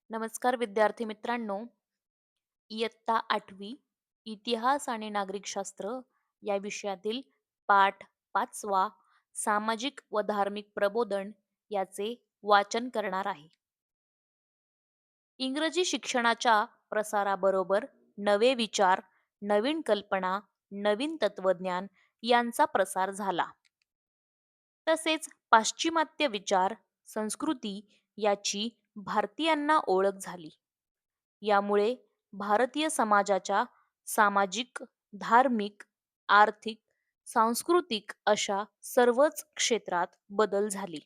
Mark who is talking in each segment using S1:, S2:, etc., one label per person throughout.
S1: नमस्कार विद्यार्थी मित्रांनो, इयत्ता 8वी इतिहास आणि नागरिकशास्त्र या विषयातील पाठ 5वा सामाजिक व धार्मिक प्रबोधन याचे वाचन करणार आहे. इंग्रजी शिक्षणाच्या प्रसाराबरोबर नवे विचार, नवीन कल्पना, नवीन तत्वज्ञान यांचा प्रसार झाला. तसेच पाश्चिमात्य विचार, संस्कृती याची भारतीयांना ओळख झाली. यामुळे भारतीय समाजाच्या सामाजिक, धार्मिक, आर्थिक, सांस्कृतिक अशा सर्वच क्षेत्रात बदल झाले.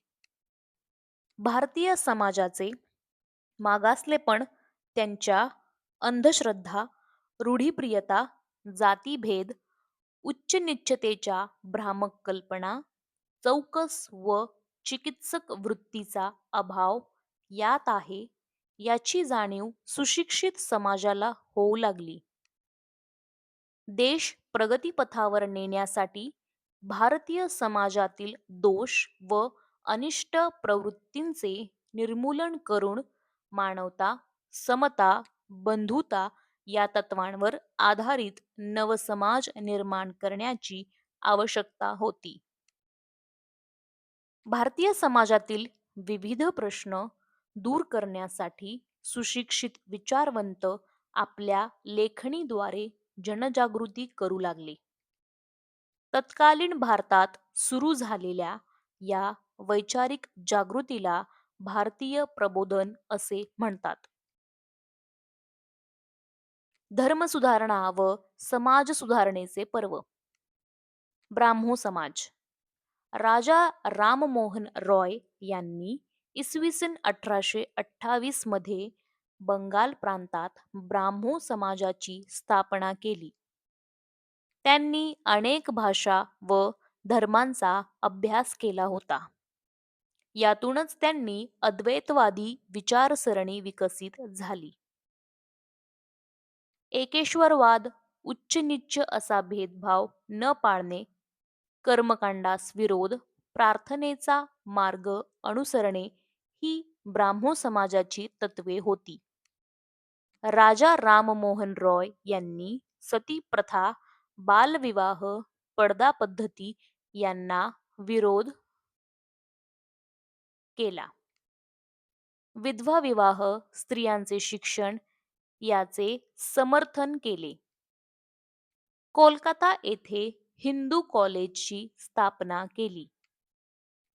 S1: भारतीय समाजाचे मागासलेपण त्यांच्या अंधश्रद्धा, रूढीप्रियता, जातीभेद, उच्च-नीचतेच्या भ्रामक कल्पना, चौकस व चिकित्सक वृत्तीचा अभाव यात आहे, याची जाणीव सुशिक्षित समाजाला होऊ लागली. देश प्रगतीपथावर नेण्यासाठी भारतीय समाजातील दोष व अनिष्ट प्रवृत्तींचे निर्मूलन करून मानवता, समता, बंधुता या तत्वांवर आधारित नवसमाज निर्माण करण्याची आवश्यकता होती. भारतीय समाजातील विविध प्रश्न दूर करण्यासाठी सुशिक्षित विचारवंत आपल्या लेखणीद्वारे जनजागृती करू लागले. तत्कालीन भारतात सुरू झालेल्या या वैचारिक जागृतीला भारतीय प्रबोधन असे म्हणतात. धर्मसुधारणा व समाज सुधारणेचे पर्व. ब्राह्मो समाज. राजा राममोहन रॉय यांनी इसवी सन 1828 मध्ये बंगाल प्रांतात ब्राह्मो समाजाची स्थापना केली. त्यांनी अनेक भाषा व धर्मांचा अभ्यास केला होता. यातूनच त्यांनी अद्वैतवादी विचारसरणी विकसित झाली. एकेश्वरवाद, उच्च-नीच असा भेदभाव न पाळणे, कर्मकांडास विरोध, प्रार्थनेचा मार्ग अनुसरणे ही ब्राह्मो समाजाची तत्वे होती. राजा राममोहन रॉय यांनी सती प्रथा, बालविवाह, पडदा पद्धती यांना विरोध केला. विधवा विवाह, स्त्रियांचे शिक्षण याचे समर्थन केले. कोलकाता येथे हिंदू कॉलेजची स्थापना केली.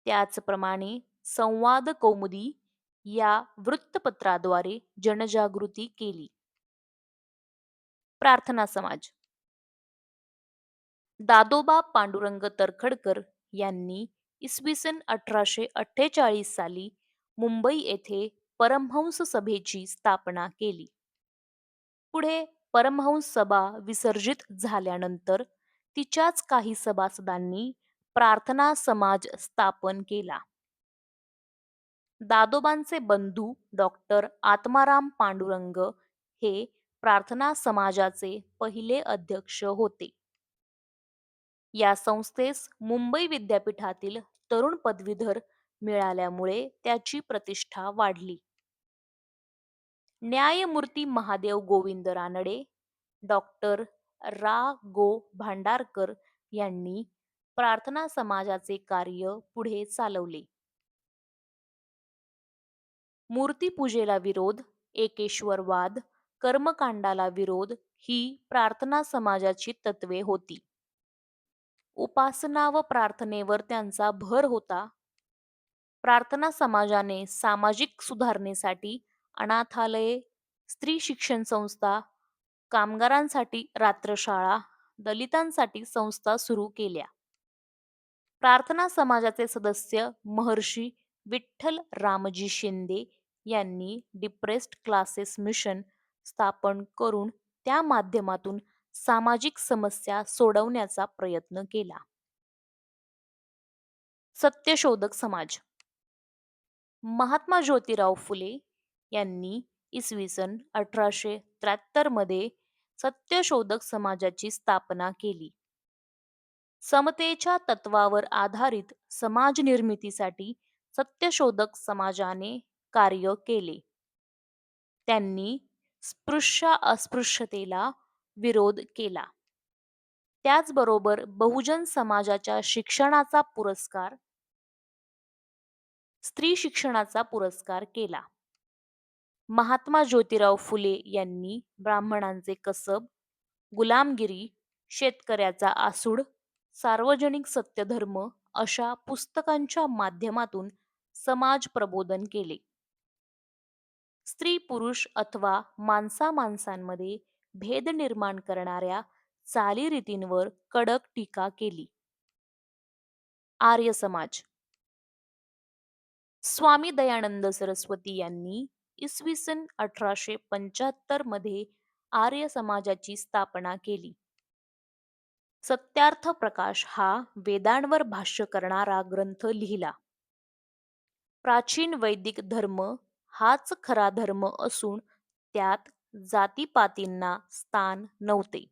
S1: त्याचप्रमाणे संवाद कौमुदी या वृत्तपत्राद्वारे जनजागृती केली. प्रार्थना समाज. दादोबा पांडुरंग तर्खडकर यांनी इसवी सन 1848 साली मुंबई येथे परमहंस सभेची स्थापना केली. पुढे परमहंस सभा विसर्जित झाल्यानंतर तिच्याच काही सभासदांनी प्रार्थना समाज स्थापन केला. दादोबांचे बंधू डॉक्टर आत्माराम पांडुरंग हे प्रार्थना समाजाचे पहिले अध्यक्ष होते. या संस्थेस मुंबई विद्यापीठातील तरुण पदवीधर मिळाल्यामुळे त्याची प्रतिष्ठा वाढली. न्यायमूर्ती महादेव गोविंद रानडे, डॉक्टर रा. गो. भांडारकर यांनी प्रार्थना समाजाचे कार्य पुढे चालवले. मूर्तिपूजेला विरोध, एकेश्वरवाद, कर्मकांडाला विरोध ही प्रार्थना समाजाची तत्वे होती. उपासना व प्रार्थनेवर त्यांचा भर होता. प्रार्थना समाजाने सामाजिक सुधारणेसाठी अनाथालये, स्त्री शिक्षण संस्था, कामगारांसाठी रात्रशाळा, दलितांसाठी संस्था सुरू केल्या. प्रार्थना समाजाचे सदस्य महर्षी विठ्ठल रामजी शिंदे यांनी डिप्रेस्ड क्लासेस मिशन स्थापन करून त्या माध्यमातून सामाजिक समस्या सोडवण्याचा प्रयत्न केला. सत्यशोधक समाज. महात्मा ज्योतिराव फुले यांनी इसवी सन 1873 मध्ये सत्यशोधक समाजाची स्थापना केली. समतेच्या तत्वावर आधारित समाज निर्मितीसाठी सत्यशोधक समाजाने कार्य केले. त्यांनी स्पृश्य अस्पृश्यतेला विरोध केला. त्याचबरोबर बहुजन समाजाच्या शिक्षणाचा पुरस्कार, स्त्री शिक्षणाचा पुरस्कार केला. महात्मा ज्योतिराव फुले यांनी ब्राह्मणांचे कसब, गुलामगिरी, शेतकऱ्याचा आसूड, सार्वजनिक सत्यधर्म अशा पुस्तकांच्या माध्यमातून समाज प्रबोधन केले. स्त्री पुरुष अथवा माणसा माणसांमध्ये भेद निर्माण करणाऱ्या चालीरीतींवर कडक टीका केली. आर्य समाज. स्वामी दयानंद सरस्वती यांनी इसवी सन 1875 मध्ये आर्य समाजाची स्थापना केली. सत्यार्थ प्रकाश हा वेदांवर भाष्य करणारा ग्रंथ लिहिला. प्राचीन वैदिक धर्म हाच खरा धर्म असून त्यात जातीपातींना स्थान नव्हते.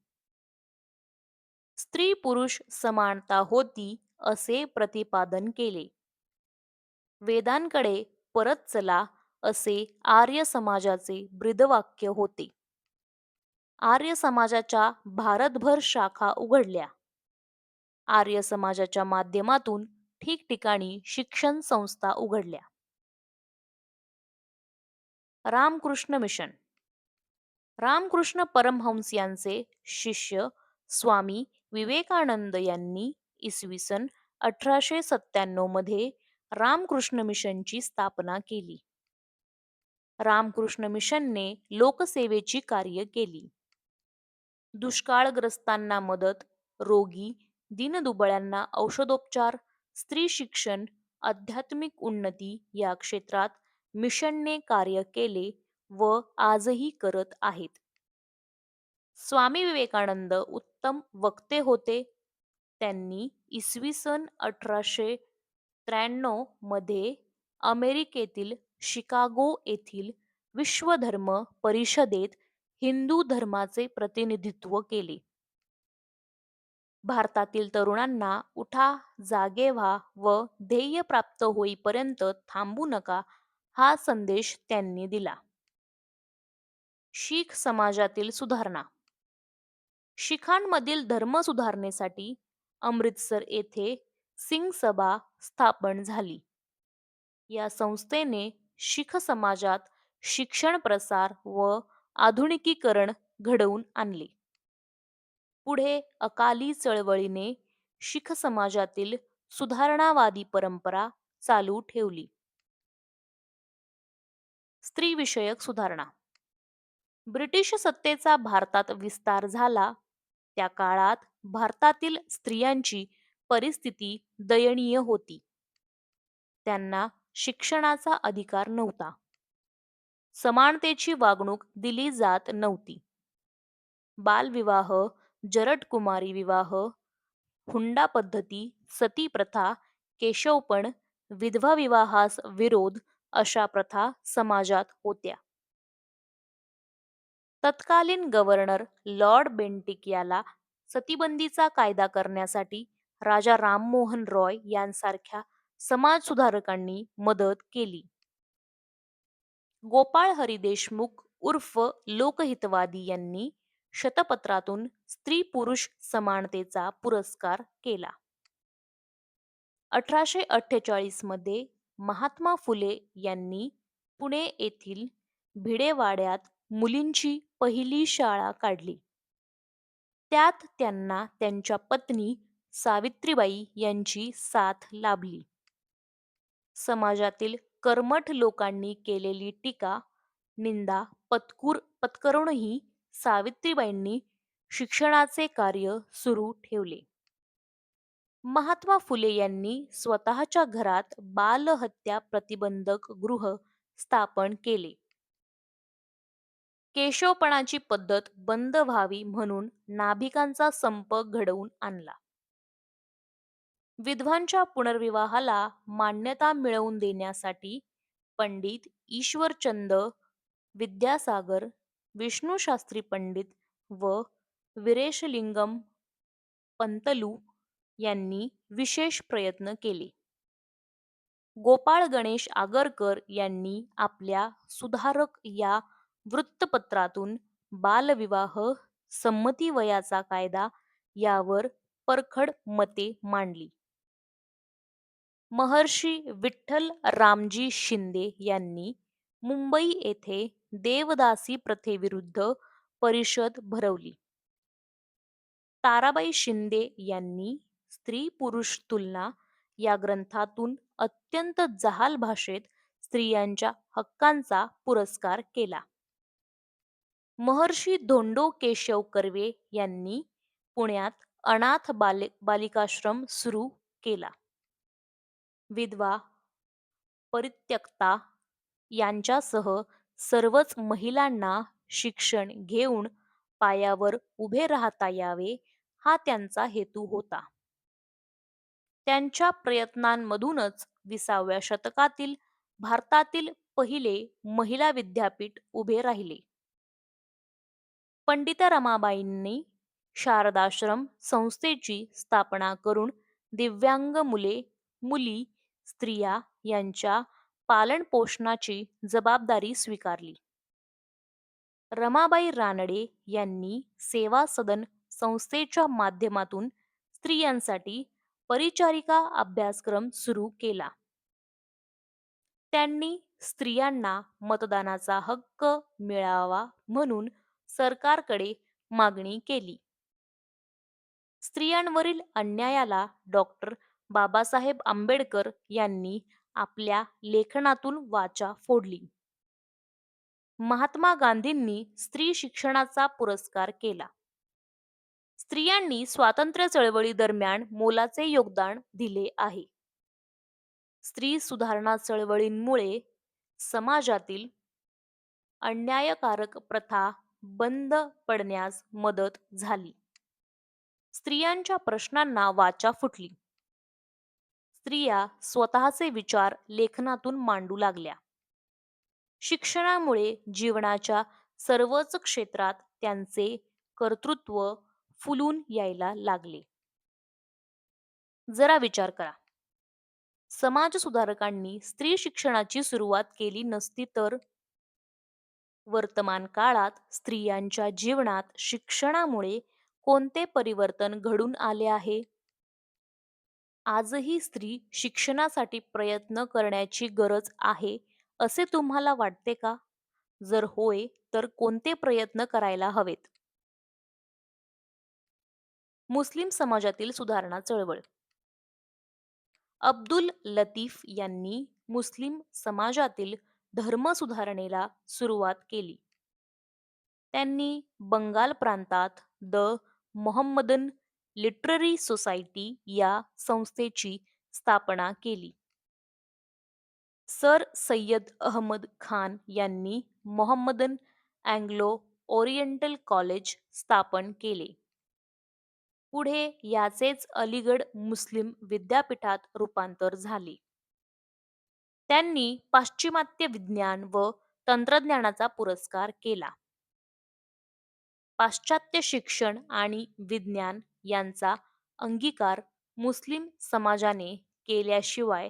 S1: स्त्री पुरुष समानता होती असे प्रतिपादन केले. वेदांकडे परत चला असे आर्य समाजाचे ब्रीदवाक्य होते. आर्य समाजाच्या भारतभर शाखा उघडल्या. आर्य समाजाच्या माध्यमातून ठिकठिकाणी शिक्षण संस्था उघडल्या. रामकृष्ण मिशन. रामकृष्ण परमहंस यांचे शिष्य स्वामी विवेकानंद यांनी इसवी सन 1897 मध्ये रामकृष्ण मिशनची स्थापना केली. रामकृष्ण मिशनने लोकसेवेची कार्य केली. दुष्काळग्रस्तांना मदत, रोगी, दीनदुबळ्यांना औषधोपचार, स्त्री शिक्षण, आध्यात्मिक उन्नती या क्षेत्रात मिशनने कार्य केले व आजही करत आहेत. स्वामी विवेकानंद उत्तम वक्ते होते. त्यांनी इसवी सन 1893 मध्ये अमेरिकेतील शिकागो येथील विश्वधर्म परिषदेत हिंदू धर्माचे प्रतिनिधित्व केले. भारतातील तरुणांना उठा, जागे व्हा व ध्येय प्राप्त होईपर्यंत थांबू नका हा संदेश त्यांनी दिला. शीख समाजातील सुधारणा. शीखांमधील धर्म सुधारणेसाठी अमृतसर येथे सिंग सभा स्थापन झाली. या संस्थेने शीख समाजात शिक्षण प्रसार व आधुनिकीकरण घडवून आणले. पुढे अकाली चळवळीने शीख समाजातील सुधारणावादी परंपरा चालू ठेवली. स्त्रीविषयक सुधारणा. ब्रिटिश सत्तेचा भारतात विस्तार झाला त्या काळात भारतातील स्त्रियांची परिस्थिती दयनीय होती. त्यांना शिक्षणाचा अधिकार नव्हता. समानतेची वागणूक दिली जात नव्हती. बालविवाह, जरटकुमारी विवाह, हुंडा पद्धती, सती प्रथा, केशवपण, विधवा विवाहास विरोध अशा प्रथा समाजात होत्या. तत्कालीन गव्हर्नर लॉर्ड बेंटिक याला सतीबंदीचा कायदा करण्यासाठी राजा राममोहन रॉय यांसारख्या समाजसुधारकांनी मदत केली. गोपाळ हरी देशमुख उर्फ लोकहितवादी यांनी शतपत्रातून स्त्री पुरुष समानतेचा पुरस्कार केला. 1848 मध्ये महात्मा फुले यांनी पुणे येथील भिडेवाड्यात मुलींची पहिली शाळा काढली. त्यात त्यांना त्यांच्या पत्नी सावित्रीबाई यांची साथ लाभली. समाजातील कर्मठ लोकांनी केलेली टीका, निंदा पत्करूनही सावित्रीबाईंनी शिक्षणाचे कार्य सुरू ठेवले. महात्मा फुले यांनी स्वतःच्या घरात बालहत्या प्रतिबंधक गृह स्थापन केले. केशवपणाची पद्धत बंद व्हावी म्हणून नाभिकांचा संप घडवून आणला. विधवांच्या पुनर्विवाहाला मान्यता मिळवून देण्यासाठी पंडित ईश्वरचंद विद्यासागर, विष्णुशास्त्री पंडित व वीरेशलिंगम पंतलू यांनी विशेष प्रयत्न केले. गोपाळ गणेश आगरकर यांनी आपल्या सुधारक या वृत्तपत्रातून बालविवाह, संमती वयाचा कायदा यावर परखड मते मांडली. महर्षी विठ्ठल रामजी शिंदे यांनी मुंबई येथे देवदासी प्रथेविरुद्ध परिषद भरवली. ताराबाई शिंदे यांनी स्त्री पुरुष तुलना या ग्रंथातून अत्यंत जहाल भाषेत स्त्रियांच्या हक्कांचा पुरस्कार केला. महर्षी धोंडो केशव कर्वे यांनी पुण्यात अनाथ बालिकाश्रम सुरू केला. विधवा, परित्यक्ता यांच्यासह सर्वच महिलांना शिक्षण घेऊन पायावर उभे राहता यावे हा त्यांचा हेतू होता. त्यांच्या प्रयत्नांमधूनच 20व्या शतकातील भारतातील पहिले महिला विद्यापीठ उभे राहिले. पंडिता रमाबाईंनी शारदाश्रम संस्थेची स्थापना करून दिव्यांग मुली, स्त्रिया यांच्या पालनपोषणाची जबाबदारी स्वीकारली. रमाबाई रानडे यांनी सेवा सदन संस्थेच्या माध्यमातून स्त्रियांसाठी परिचारिका अभ्यासक्रम सुरू केला. त्यांनी स्त्रियांना मतदानाचा हक्क मिळावा म्हणून सरकारकडे मागणी केली. स्त्रियांवरील अन्यायाला डॉक्टर बाबासाहेब आंबेडकर यांनी आपल्या लेखनातून वाचा फोडली. महात्मा गांधींनी स्त्री शिक्षणाचा पुरस्कार केला. स्त्रियांनी स्वातंत्र्य चळवळी दरम्यान मोलाचे योगदान दिले आहे. स्त्री सुधारणा चळवळींमुळे समाजातील अन्यायकारक प्रथा बंद पडण्यास मदत झाली. स्त्रियांच्या प्रश्नांना वाचा फुटली. स्त्रिया स्वतःचे विचार लेखनातून मांडू लागल्या. शिक्षणामुळे जीवनाच्या सर्वच क्षेत्रात त्यांचे कर्तृत्व फुलून यायला लागले. जरा विचार करा. समाजसुधारकांनी स्त्री शिक्षणाची सुरुवात केली नसती तर वर्तमान काळात स्त्रियांच्या जीवनात शिक्षणामुळे कोणते परिवर्तन घडून आले आहे? आजही स्त्री शिक्षणासाठी प्रयत्न करण्याची गरज आहे असे तुम्हाला वाटते का? जर होय, तर कोणते प्रयत्न करायला हवेत? मुस्लिम समाजातील सुधारणा चळवळ. अब्दुल लतीफ यांनी मुस्लिम समाजातील धर्मसुधारणेला सुरुवात केली. त्यांनी बंगाल प्रांतात द मोहम्मदन लिटररी सोसायटी या संस्थेची स्थापना केली. सर सय्यद अहमद खान यांनी मोहम्मदन अँग्लो ओरिएंटल कॉलेज स्थापन केले. पुढे याचेच अलीगढ मुस्लिम विद्यापीठात रूपांतर झाले. त्यांनी पाश्चिमात्य विज्ञान व तंत्रज्ञानाचा पुरस्कार केला. पाश्चात्य शिक्षण आणि विज्ञान यांचा अंगीकार मुस्लिम समाजाने केल्याशिवाय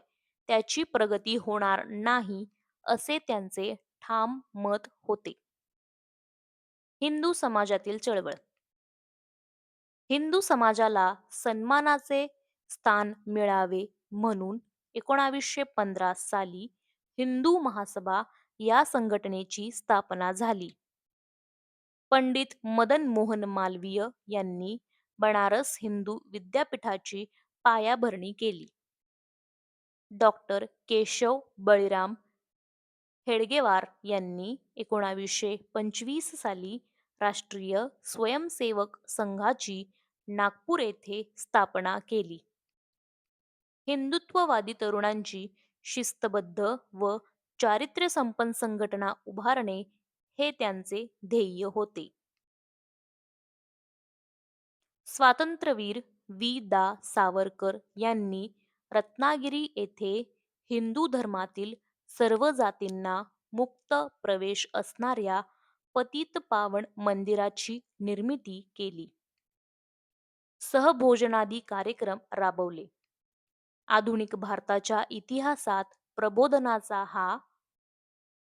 S1: त्याची प्रगती होणार नाही असे त्यांचे ठाम मत होते. हिंदू समाजातील चळवळ. हिंदू समाजाला सन्मानाचे स्थान मिळावे म्हणून 1915 साली हिंदू महासभा या संघटनेची स्थापना झाली. पंडित मदन मोहन मालवीय यांनी बनारस हिंदू विद्यापीठाची पायाभरणी केली. डॉक्टर केशव बळीराम हेडगेवार यांनी 1925 साली राष्ट्रीय स्वयंसेवक संघाची नागपूर येथे स्थापना केली. हिंदुत्ववादी तरुणांची शिस्तबद्ध व चारित्र्यसंपन्न संघटना उभारणे हे त्यांचे ध्येय होते. स्वातंत्र्यवीर वी. दा. सावरकर यांनी रत्नागिरी येथे हिंदू धर्मातील सर्व जातींना मुक्त प्रवेश असणाऱ्या पतितपावन मंदिराची निर्मिती केली. सहभोजनादी कार्यक्रम राबवले. आधुनिक भारताच्या इतिहासात प्रबोधनाचा हा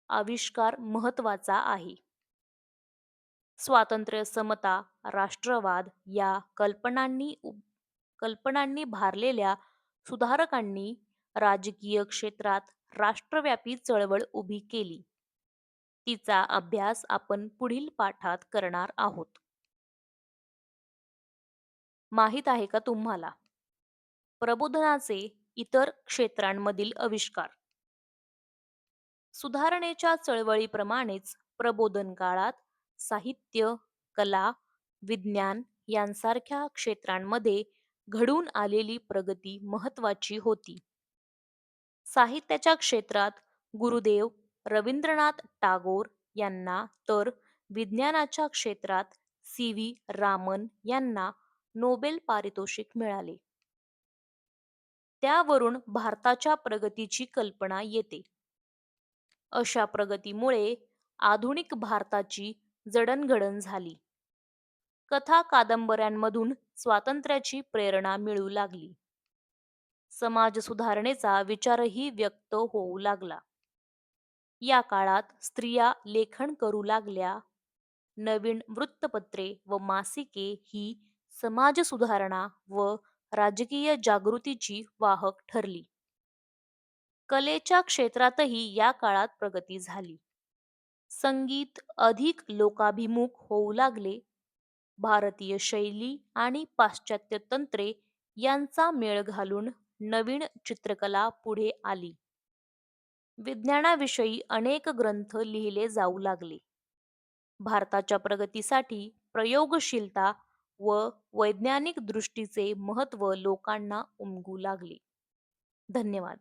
S1: आविष्कार महत्त्वाचा आहे. स्वातंत्र्य, समता, राष्ट्रवाद या कल्पनांनी भारलेल्या सुधारकांनी राजकीय क्षेत्रात राष्ट्रव्यापी चळवळ उभी केली. तिचा अभ्यास आपण पुढील पाठात करणार आहोत. माहित आहे का तुम्हाला प्रबोधनाचे इतर क्षेत्रांमधील आविष्कार? सुधारणेच्या चळवळीप्रमाणेच प्रबोधन काळात साहित्य, कला, विज्ञान यांसारख्या क्षेत्रांमध्ये घडून आलेली प्रगती महत्वाची होती. साहित्याच्या क्षेत्रात गुरुदेव रवींद्रनाथ टागोर यांना तर विज्ञानाच्या क्षेत्रात सी व्ही रामन यांना नोबेल पारितोषिक मिळाले. त्यावरून भारताच्या प्रगतीची कल्पना येते. अशा प्रगतीमुळे आधुनिक भारताची जडणघडण झाली. कथा कादंबऱ्यांमधून स्वातंत्र्याची प्रेरणा मिळू लागली. समाज सुधारणेचा विचारही व्यक्त होऊ लागला. या काळात स्त्रिया लेखन करू लागल्या. नवीन वृत्तपत्रे व मासिके ही समाज सुधारणा व राजकीय जागृतीची वाहक ठरली. कलेच्या क्षेत्रातही या काळात प्रगती झाली. संगीत अधिक लोकाभिमुख होऊ लागले. भारतीय शैली आणि पाश्चात्य तंत्रे यांचा मेळ घालून नवीन चित्रकला पुढे आली. विज्ञानाविषयी अनेक ग्रंथ लिहिले जाऊ लागले. भारताच्या प्रगतीसाठी प्रयोगशीलता व वैज्ञानिक दृष्टीचे महत्त्व लोकांना उमगू लागले. धन्यवाद.